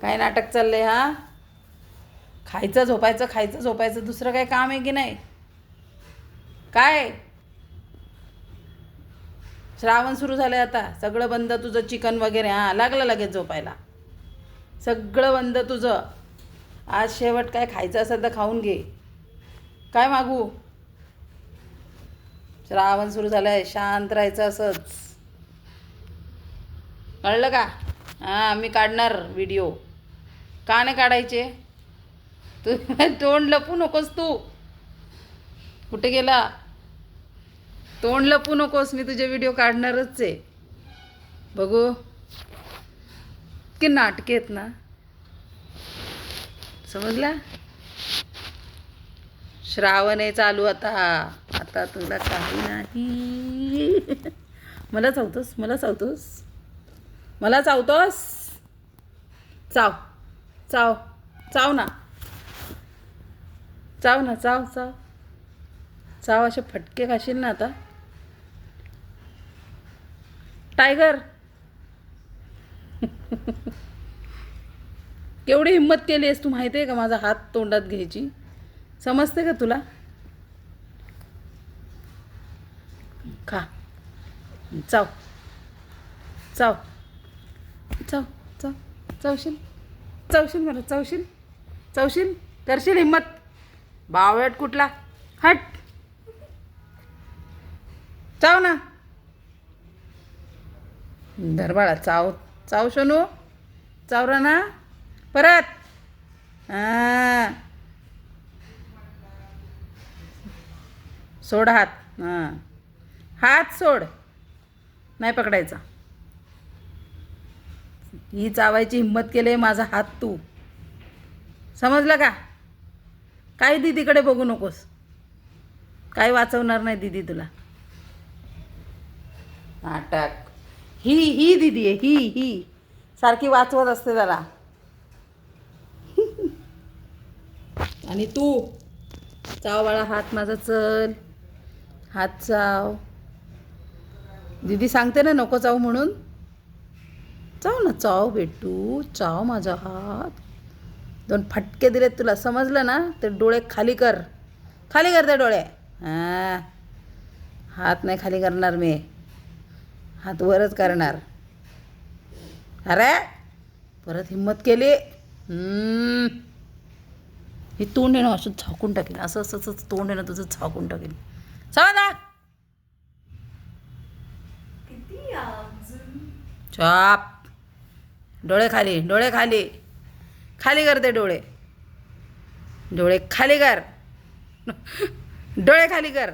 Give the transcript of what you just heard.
काय नाटक चाललंय हा? खायचं झोपायचं खायचं झोपायचं, दुसरं काय काम आहे की नाही? काय श्रावण सुरू झालंय आता, सगळं बंद तुझं चिकन वगैरे. हां, लागलं लगेच झोपायला. सगळं बंद तुझं. आज शेवट काय खायचं असेल तर खाऊन घे. काय मागू? श्रावण सुरू झालंय, शांत राहायचं असंच. कळलं का? हां, मी काढणार व्हिडिओ. का नाही काढायचे? तू तोंड लपू नकोस तू. कुठे गेला? तोंड लपू नकोस, मी तुझे व्हिडिओ काढणारच आहे. बघू की नाटके आहेत ना, समजला? श्रावण आहे चालू आता. आता तुला काही नाही. मला चावतोस, मला चावतोस, मला चावतोस. चाव चाव चाव ना, चाव ना, चाव चाव चाव. असे फटके खाशील ना आता. टायगर, केवढी हिंमत केली आहेस तू, माहिती आहे का? माझा हात तोंडात घ्यायची, समजते का तुला? खा, चाव चाव चाव चाव. चावशील, चावशील, मला चावशील, चावशील, करशील हिंमत? बावळट कुठला, हट. चाव ना, धरबाळा, चाव चाव सोनू, चावरा ना परत. हां, सोड हात. हां, हात सोड, नाही पकडायचा. ही चावायची हिंमत केली माझा हात तू, समजलं का? काही दीदीकडे बघू नकोस, काही वाचवणार नाही दीदी तुला. नाटक. ही दीदी आहे, ही सारखी वाचवत असते त्याला. आणि तू चाव बाळा, हात माझा चल, हात चाव. दीदी सांगते ना नको चाव म्हणून. चाव ना, चाव बेटू, चाव माझा हात. 2 फटके दिलेत तुला, समजलं ना? ते डोळे खाली कर, खाली कर ते डोळे. हां, हात नाही खाली करणार मी, हात वरच करणार. अरे परत हिंमत केली. हे तोंड आहे ना असं झाकून टाकेल, असं असं असं तोंड आहे ना तुझं झाकून टाकेल, समजा. छाप. डोळे खाली, डोळे खाली, खाली कर ते डोळे, डोळे खाली कर. डोळे खाली कर.